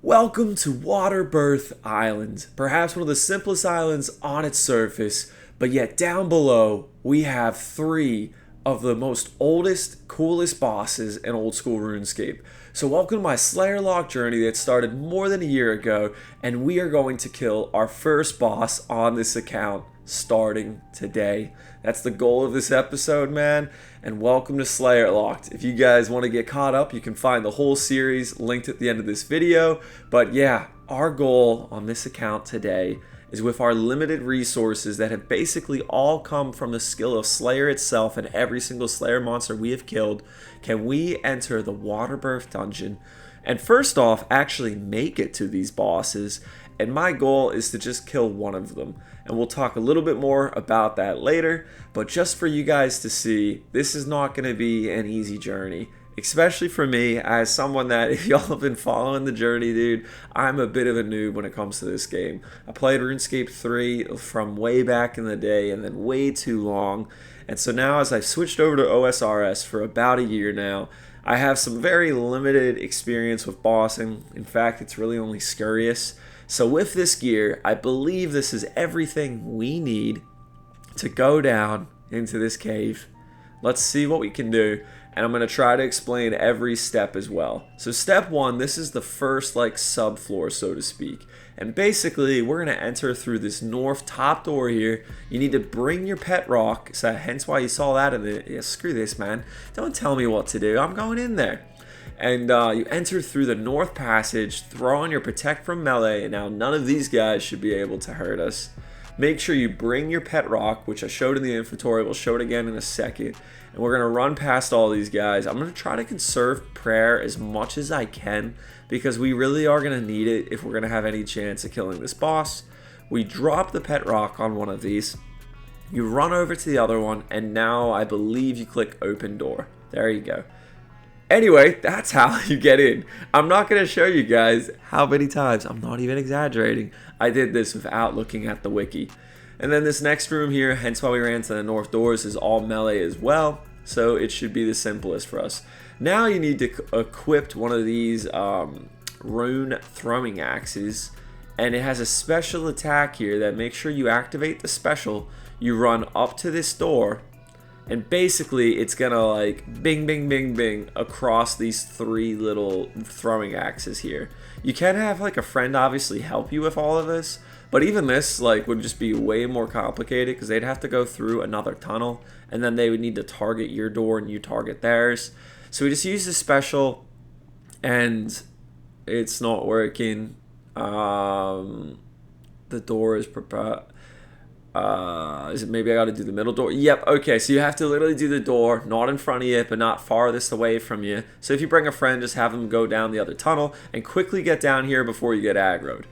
Welcome to Waterbirth Island, perhaps one of the simplest islands on its surface, but yet down below we have three of the most oldest, coolest bosses in old school RuneScape. So welcome to my Slayer Lock journey that started more than a year ago, and we are going to kill our first boss on this account starting today. That's the goal of this episode, man, and welcome to Slayer Locked. If you guys want to get caught up, you can find the whole series linked at the end of this video. But yeah, our goal on this account today is, with our limited resources that have basically all come from the skill of Slayer itself and every single Slayer monster we have killed, can we enter the Waterbirth dungeon and first off actually make it to these bosses. And my goal is to just kill one of them, and we'll talk a little bit more about that later. But just for you guys to see, this is not going to be an easy journey, especially for me as someone that, if y'all have been following the journey, dude, I'm a bit of a noob when it comes to this game. I played RuneScape 3 from way back in the day and then way too long, and so now as I've switched over to OSRS for about a year now, I have some very limited experience with bossing. In fact, it's really only Scurious. So with this gear, I believe this is everything we need to go down into this cave. Let's see what we can do, and I'm going to try to explain every step as well. So step one, this is the first subfloor, so to speak. And basically, we're going to enter through this north top door here. You need to bring your pet rock, so hence why you saw that in the... Yeah, screw this, man. Don't tell me what to do. I'm going in there. And you enter through the north passage, throw on your protect from melee, and now none of these guys should be able to hurt us. Make sure you bring your pet rock, which I showed in the inventory. We'll show it again in a second. And we're going to run past all these guys. I'm going to try to conserve prayer as much as I can, because we really are going to need it if we're going to have any chance of killing this boss. We drop the pet rock on one of these. You run over to the other one, and now I believe you click open door. There you go. Anyway, that's how you get in. I'm not going to show you guys how many times, I'm not even exaggerating, I did this without looking at the wiki. And then this next room here, hence why we ran to the north doors, is all melee as well, so it should be the simplest for us. Now you need to equip one of these rune throwing axes, and it has a special attack here that makes sure you activate the special. You run up to this door, and basically it's gonna bing bing bing bing across these three little throwing axes here. You can have a friend obviously help you with all of this, but even this would just be way more complicated, because they'd have to go through another tunnel, and then they would need to target your door and you target theirs. So we just use the special, and it's not working. The door is is it maybe I gotta do the middle door? Yep, okay, so you have to literally do the door, not in front of you, but not farthest away from you. So if you bring a friend, just have them go down the other tunnel and quickly get down here before you get aggroed.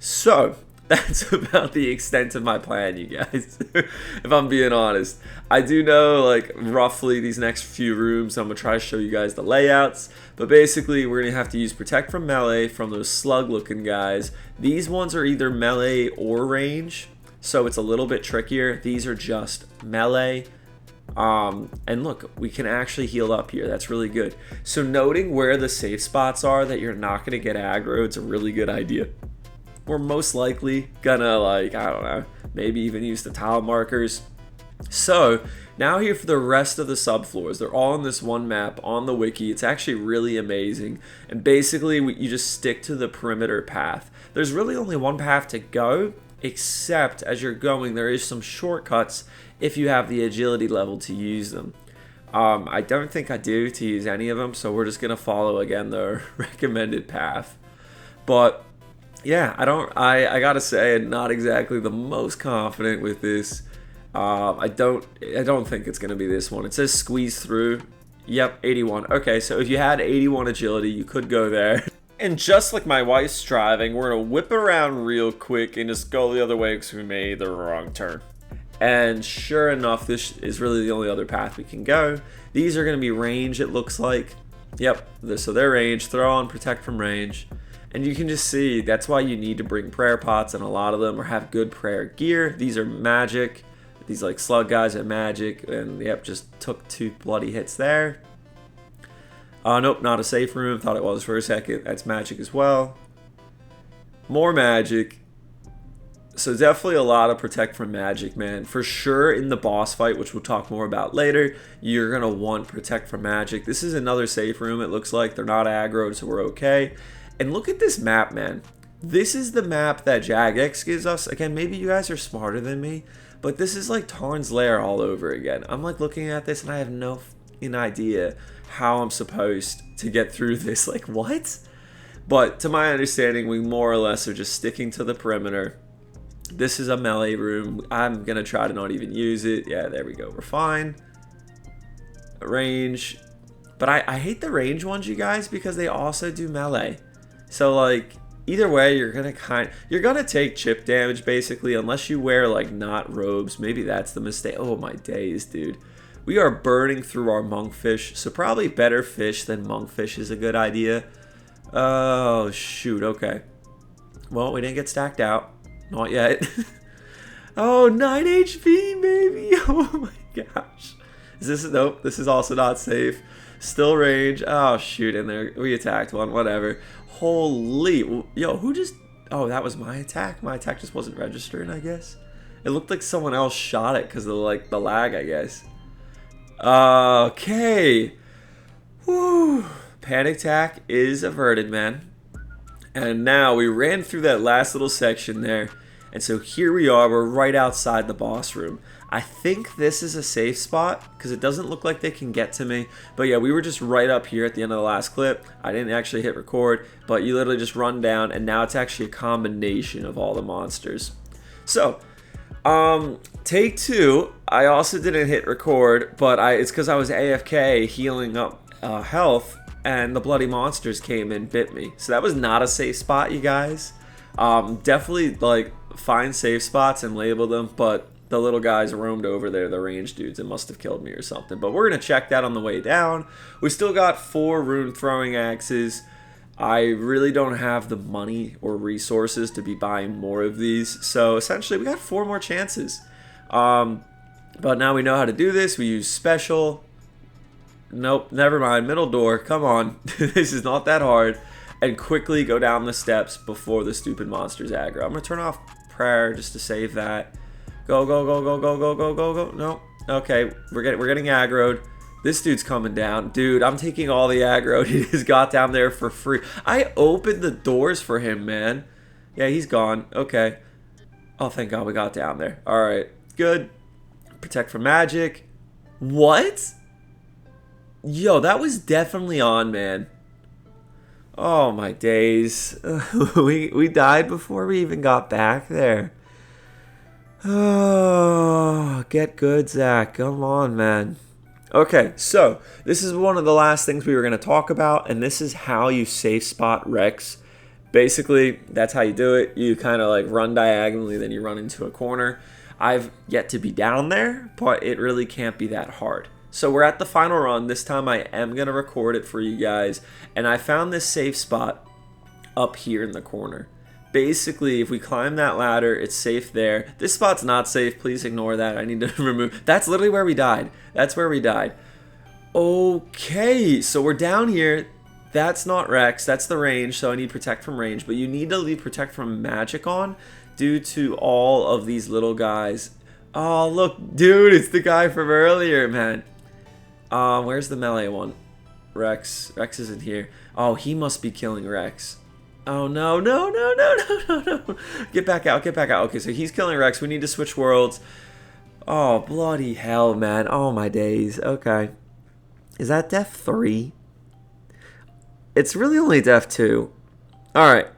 So that's about the extent of my plan, you guys, if I'm being honest. I do know roughly these next few rooms, I'm gonna try to show you guys the layouts, but basically we're gonna have to use protect from melee from those slug looking guys. These ones are either melee or range, so it's a little bit trickier. These are just melee. And look, we can actually heal up here. That's really good. So noting where the safe spots are that you're not going to get aggro, it's a really good idea. We're most likely gonna I don't know, maybe even use the tile markers. So now here for the rest of the subfloors. They're all on this one map on the wiki. It's actually really amazing. And basically you just stick to the perimeter path. There's really only one path to go, except as you're going there is some shortcuts if you have the agility level to use them. I don't think I do to use any of them, so we're just gonna follow again the recommended path. But yeah, I gotta say, I'm not exactly the most confident with this. I don't think it's gonna be this one. It says squeeze through. Yep, 81. Okay, so if you had 81 agility, you could go there. And just like my wife's driving, we're gonna whip around real quick and just go the other way because we made the wrong turn. And sure enough, this is really the only other path we can go. These are gonna be range, it looks like. Yep, so they're range. Throw on protect from range. And you can just see, that's why you need to bring prayer pots, and a lot of them, or have good prayer gear. These are magic. These slug guys are magic, and yep, just took 2 bloody hits there. Nope, not a safe room. Thought it was for a second. That's magic as well. more magic. So definitely a lot of protect from magic, man. For sure in the boss fight, which we'll talk more about later, you're going to want protect from magic. This is another safe room, it looks like. They're not aggroed, so we're okay. And look at this map, man. This is the map that Jagex gives us. Again, maybe you guys are smarter than me, but this is like Tarn's Lair all over again. I'm like looking at this and I have no idea how I'm supposed to get through this. Like, what? But to my understanding, we more or less are just sticking to the perimeter. This is a melee room. I'm going to try to not even use it. Yeah, there we go. We're fine. Range. But I hate the range ones, you guys, because they also do melee. So, like, either way, you're going to take chip damage, basically, unless you wear, like, not robes. Maybe that's the mistake. Oh, my days, dude. We are burning through our monkfish. So, probably better fish than monkfish is a good idea. Oh, shoot. Okay. Well, we didn't get stacked out. Not yet. Oh, 9 HP, baby. Oh my gosh. Is this, nope, this is also not safe. Still range. Oh, shoot, and there, we attacked one, whatever. Holy, yo, who just, oh, that was my attack? My attack just wasn't registering, I guess. It looked like someone else shot it because of, like, the lag, I guess. Okay. Whew. Panic attack is averted, man. And now we ran through that last little section there. And so here we are, we're right outside the boss room. I think this is a safe spot because it doesn't look like they can get to me. But yeah, we were just right up here at the end of the last clip. I didn't actually hit record, but you literally just run down and now it's actually a combination of all the monsters. So, take 2, I also didn't hit record, but it's because I was AFK healing up health and the bloody monsters came and bit me. So that was not a safe spot, you guys. Definitely, like, find safe spots and label them, but the little guys roamed over there, the range dudes, and must have killed me or something. But we're going to check that on the way down. We still got 4 rune throwing axes. I really don't have the money or resources to be buying more of these. So essentially we got 4 more chances. But now we know how to do this. We use special. Nope, never mind. Middle door. Come on. This is not that hard. And quickly go down the steps before the stupid monsters aggro. I'm going to turn off prayer just to save that. Go, go, go, go, go, go, go, go, go. No. Okay, we're getting aggroed. This dude's coming down. Dude, I'm taking all the aggro he just got down there for free. I opened the doors for him, man. Yeah, he's gone. Okay. Oh, thank God we got down there. All right, good. Protect from magic. What? Yo, that was definitely on, man. Oh my days. we died before we even got back there. Oh, get good, Zach. Come on, man. Okay, so this is one of the last things we were going to talk about, and this is how you safe spot Rex. Basically, that's how you do it. You kind of like run diagonally, then you run into a corner. I've yet to be down there, but it really can't be that hard. So we're at the final run. This time I am going to record it for you guys. And I found this safe spot up here in the corner. Basically, if we climb that ladder, it's safe there. This spot's not safe. Please ignore that. I need to remove. That's literally where we died. That's where we died. Okay, so we're down here. That's not Rex. That's the range, so I need protect from range. But you need to leave protect from magic on due to all of these little guys. Oh, look, dude, it's the guy from earlier, man. Where's the melee one? Rex. Rex isn't here. Oh, he must be killing Rex. Oh, no, no, no, no, no, no, no. Get back out, get back out. Okay, so he's killing Rex. We need to switch worlds. Oh, bloody hell, man. Oh, my days. Okay. Is that Def 3? It's really only Def 2. All right.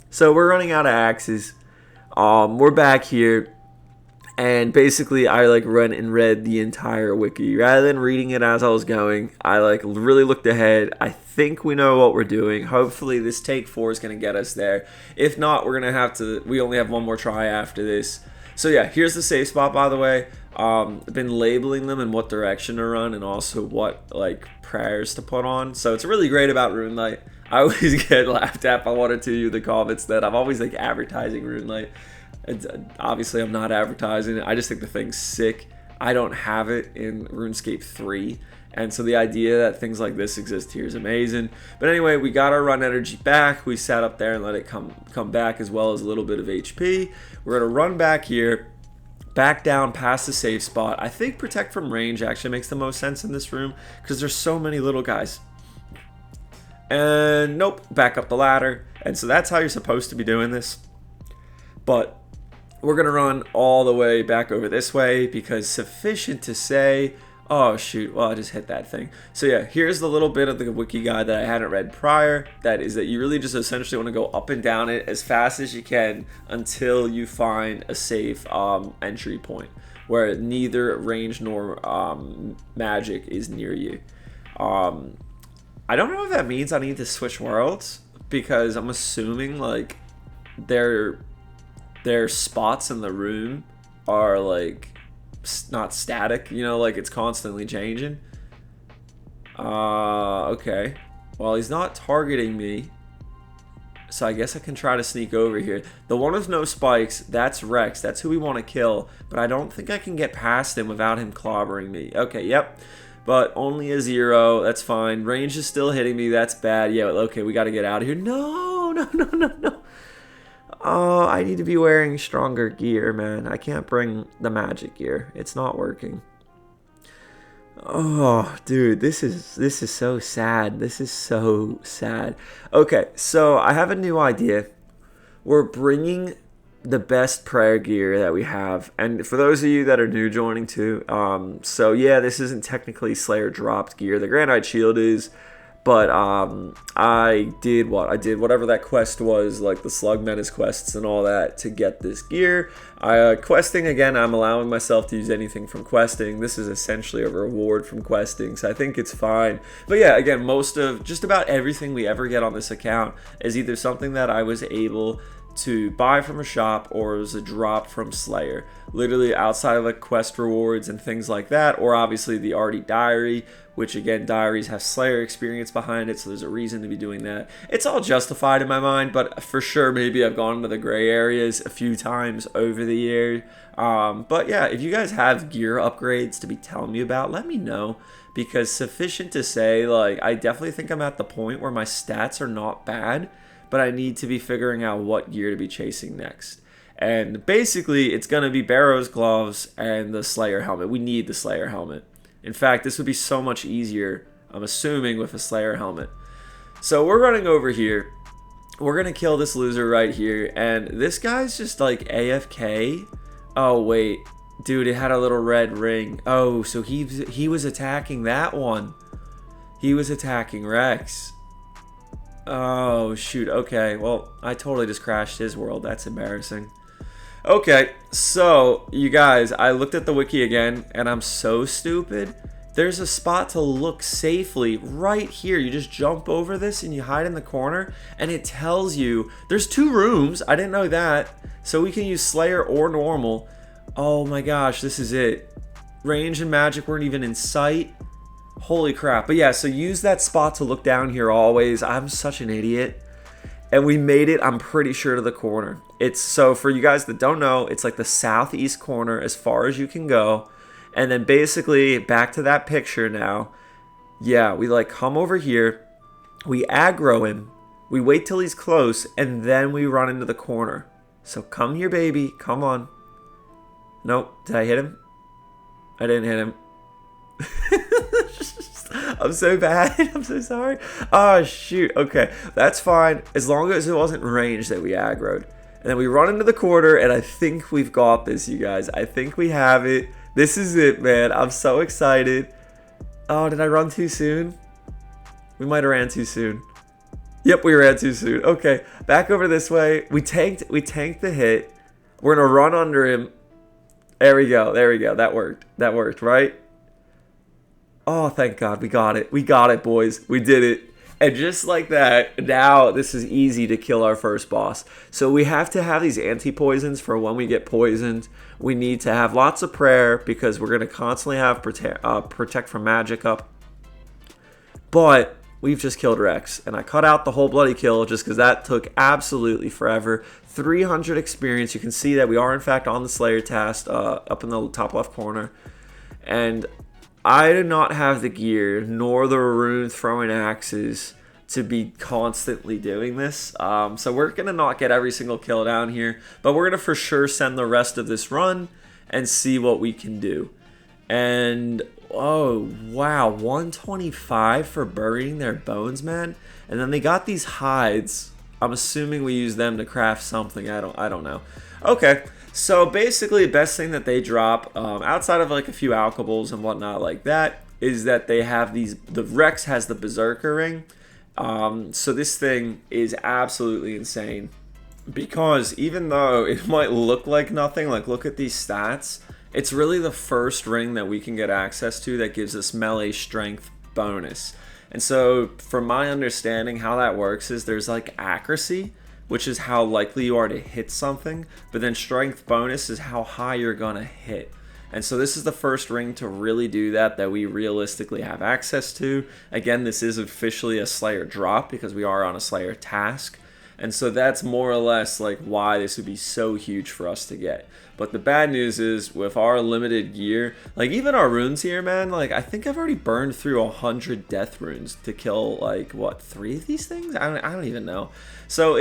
So we're running out of axes. We're back here. And basically, I like run and read the entire wiki. Rather than reading it as I was going, I like really looked ahead. I think we know what we're doing. Hopefully, this take 4 is going to get us there. If not, we're going to have to, we only have one more try after this. So yeah, here's the safe spot, by the way. I've been labeling them in what direction to run and also what like prayers to put on. So it's really great about Rune Light. I always get laughed at by one or two of you in the comments that I'm always like advertising Rune Light. Obviously, I'm not advertising it. I just think the thing's sick. I don't have it in RuneScape 3, And so the idea that things like this exist here is amazing. But anyway, we got our run energy back. We sat up there and let it come back, as well as a little bit of HP. We're going to run back here, back down past the safe spot. I think protect from range actually makes the most sense in this room because there's so many little guys. And nope, back up the ladder. And so that's how you're supposed to be doing this. But we're going to run all the way back over this way because sufficient to say, oh shoot, well I just hit that thing. So yeah, here's the little bit of the wiki guide that I hadn't read prior. That is that you really just essentially want to go up and down it as fast as you can until you find a safe entry point where neither range nor magic is near you. I don't know if that means I need to switch worlds because I'm assuming like their spots in the room are like not static, you know, like it's constantly changing. Okay. Well, he's not targeting me, so I guess I can try to sneak over here. The one with no spikes, that's Rex. That's who we want to kill, but I don't think I can get past him without him clobbering me. Okay, yep. But only a 0. That's fine. Range is still hitting me. That's bad. Yeah, okay, we got to get out of here. No, no, no, no, no. Oh, I need to be wearing stronger gear, man. I can't bring the magic gear. It's not working. Oh, dude, this is so sad. This is so sad. Okay, so I have a new idea. We're bringing the best prayer gear that we have, and for those of you that are new joining too, so yeah, this isn't technically Slayer dropped gear. The Granite Shield is, but I did whatever that quest was, like the Slug Menace quests and all that, to get this gear. Questing, again, I'm allowing myself to use anything from questing. This is essentially a reward from questing, so I think it's fine. But yeah, again, most of just about everything we ever get on this account is either something that I was able to buy from a shop or it was a drop from Slayer, literally outside of like quest rewards and things like that, or obviously the Artie Diary, which again, diaries have Slayer experience behind it, so there's a reason to be doing that. It's all justified in my mind, but for sure maybe I've gone into the gray areas a few times over the year. But yeah, if you guys have gear upgrades to be telling me about, let me know, because sufficient to say, like, I definitely think I'm at the point where my stats are not bad, but I need to be figuring out what gear to be chasing next. And basically, it's going to be Barrow's gloves and the Slayer helmet. We need the Slayer helmet. In fact, this would be so much easier, I'm assuming, with a Slayer helmet. So we're running over here. We're going to kill this loser right here. And this guy's just like AFK. Oh, wait. Dude, it had a little red ring. Oh, so he was attacking that one. He was attacking Rex. Oh, shoot. Okay, well, I totally just crashed his world. That's embarrassing. Okay, so, you guys, I looked at the wiki again, and I'm so stupid. There's a spot to look safely right here. You just jump over this and you hide in the corner, and it tells you there's 2 rooms. I didn't know that. So we can use Slayer or normal. Oh my gosh, this is it. Range and magic weren't even in sight. Holy crap. But yeah, so use that spot to look down here always. I'm such an idiot. And we made it, I'm pretty sure, to the corner. It's, so for you guys that don't know, it's like the southeast corner as far as you can go. And then basically back to that picture now. Yeah, we like come over here. We aggro him. We wait till he's close, and then we run into the corner. So come here, baby. Come on. Nope. Did I hit him? I didn't hit him. I'm so bad. I'm so sorry. Oh, shoot. Okay. That's fine. As long as it wasn't range that we aggroed. And then we run into the corner, and I think we've got this, you guys. I think we have it. This is it, man. I'm so excited. Oh, did I run too soon? We might have ran too soon. Yep, we ran too soon. Okay. Back over this way. We tanked the hit. We're going to run under him. There we go. There we go. That worked. That worked, right? Oh, thank God. We got it. We got it, boys. We did it. And just like that, now this is easy to kill our first boss. So we have to have these anti-poisons for when we get poisoned. We need to have lots of prayer because we're going to constantly have protect from magic up. But we've just killed Rex. And I cut out the whole bloody kill just because that took absolutely forever. 300 experience. You can see that we are, in fact, on the Slayer task up in the top left corner. And I did not have the gear nor the rune throwing axes to be constantly doing this. So we're going to not get every single kill down here, but we're going to for sure send the rest of this run and see what we can do. And oh wow, 125 for burying their bones, man. And then they got these hides. I'm assuming we use them to craft something. I don't know. Okay, so basically the best thing that they drop, outside of like a few alcohols and whatnot like that, is that they have these, the Rex has the Berserker ring. So this thing is absolutely insane, because even though it might look like nothing, like look at these stats, it's really the first ring that we can get access to that gives us melee strength bonus. And so from my understanding, how that works is there's like accuracy, which is how likely you are to hit something, but then strength bonus is how high you're gonna hit. And so this is the first ring to really do that we realistically have access to. Again, this is officially a Slayer drop because we are on a Slayer task. And so that's more or less like why this would be so huge for us to get. But the bad news is with our limited gear, like even our runes here, man, like I think I've already burned through 100 death runes to kill like what, 3 of these things? I don't even know. So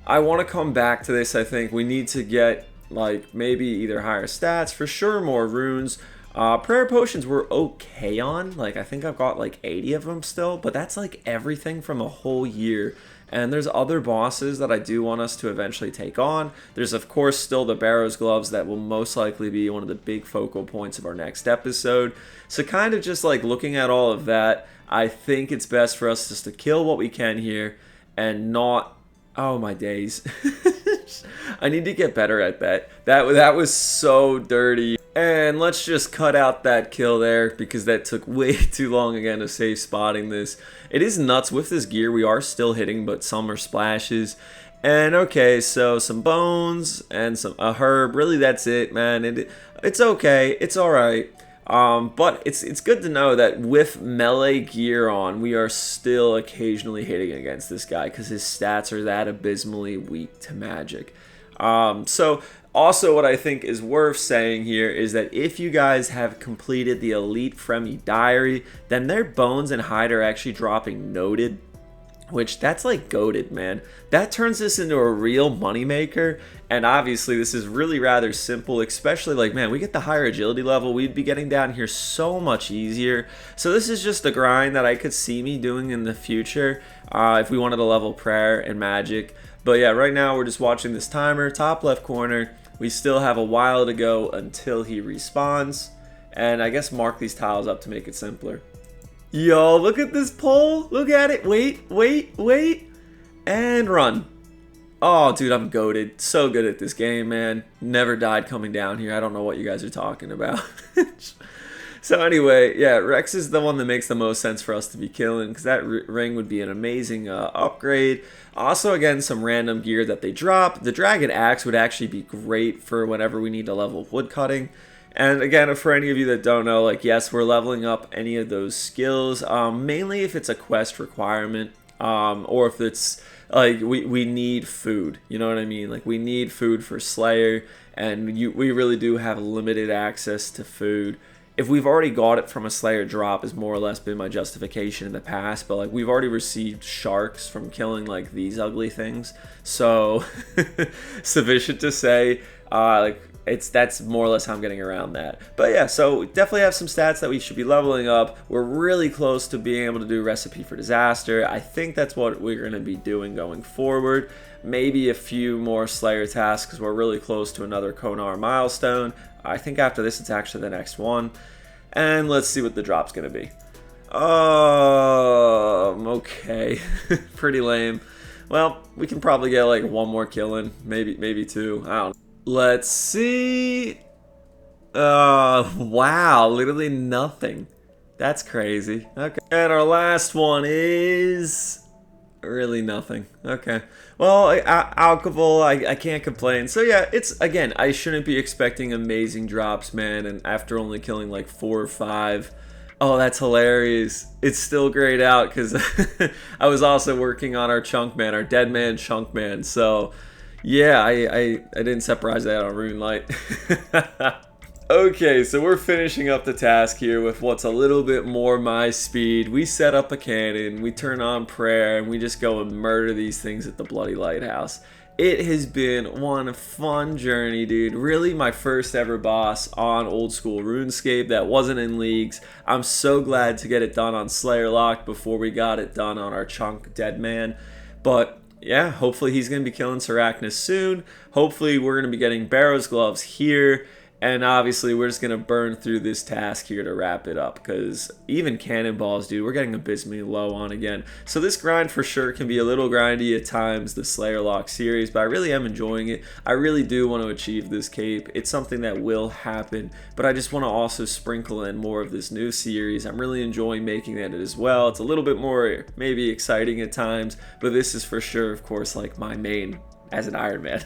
I want to come back to this. I think we need to get like maybe either higher stats, for sure more runes. Prayer potions we're okay on. Like I think I've got like 80 of them still, but that's like everything from a whole year. And there's other bosses that I do want us to eventually take on. There's of course still the Barrow's Gloves that will most likely be one of the big focal points of our next episode. So kind of just like looking at all of that, I think it's best for us just to kill what we can here and not... Oh my days. I need to get better at that. That was so dirty. And let's just cut out that kill there because that took way too long again to save spotting this. It is nuts with this gear. We are still hitting, but some are splashes. And okay, so some bones and a herb. Really, that's it, man. It's okay. It's all right. But it's good to know that with melee gear on, we are still occasionally hitting against this guy because his stats are that abysmally weak to magic. So also what I think is worth saying here is that if you guys have completed the Elite Fremy Diary, then their bones and hide are actually dropping noted, which that's like goated, man. That turns this into a real moneymaker. And obviously this is really rather simple, especially like, man, we get the higher agility level, we'd be getting down here so much easier. So this is just a grind that I could see me doing in the future if we wanted to level prayer and magic. But yeah, right now we're just watching this timer, top left corner. We still have a while to go until he respawns. And I guess mark these tiles up to make it simpler. Yo, look at this pole. Look at it. Wait, wait, wait. And run. Oh, dude, I'm goated. So good at this game, man. Never died coming down here. I don't know what you guys are talking about. So anyway, yeah, Rex is the one that makes the most sense for us to be killing because that ring would be an amazing upgrade. Also, again, some random gear that they drop. The Dragon Axe would actually be great for whenever we need to level woodcutting. And again, for any of you that don't know, like, yes, we're leveling up any of those skills, mainly if it's a quest requirement, or if it's, like, we need food, you know what I mean? Like, we need food for Slayer, and we really do have limited access to food. If we've already got it from a Slayer drop has more or less been my justification in the past, but, like, we've already received sharks from killing, like, these ugly things, so, sufficient to say, like, that's more or less how I'm getting around that. But yeah, so we definitely have some stats that we should be leveling up. We're really close to being able to do Recipe for Disaster. I think that's what we're going to be doing going forward. Maybe a few more Slayer tasks because we're really close to another Konar milestone. I think after this it's actually the next one. And let's see what the drop's going to be. Okay. Pretty lame. Well, we can probably get like one more kill in. Maybe two. I don't know. Let's see. Wow, literally nothing. That's crazy. Okay. And our last one is really nothing. Okay. Well, alcohol, I can't complain. So yeah, it's, again, I shouldn't be expecting amazing drops, man. And after only killing like 4 or 5, oh, that's hilarious. It's still grayed out because I was also working on our chunk man, our dead man chunk man. So yeah, I didn't surprise that on Rune Light. Okay, so we're finishing up the task here with what's a little bit more my speed. We set up a cannon, we turn on prayer, and we just go and murder these things at the Bloody Lighthouse. It has been one fun journey, dude. Really my first ever boss on old school RuneScape that wasn't in leagues. I'm so glad to get it done on Slayerlock before we got it done on our chunk Deadman. But yeah, hopefully he's going to be killing Sarachnis soon. Hopefully we're going to be getting Barrow's Gloves here. And obviously, we're just going to burn through this task here to wrap it up, because even cannonballs, dude, we're getting abysmally low on again. So this grind for sure can be a little grindy at times, the Slayerlock series, but I really am enjoying it. I really do want to achieve this cape. It's something that will happen, but I just want to also sprinkle in more of this new series. I'm really enjoying making that as well. It's a little bit more maybe exciting at times, but this is for sure, of course, like my main as an Ironman.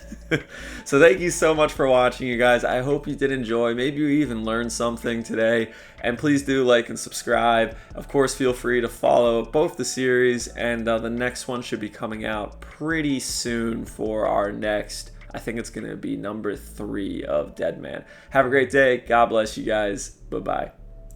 So thank you so much for watching, you guys. I hope you did enjoy. Maybe you even learned something today. And please do like and subscribe. Of course, feel free to follow both the series, and the next one should be coming out pretty soon for our next, I think it's going to be number 3 of Deadman. Have a great day. God bless you guys. Bye-bye.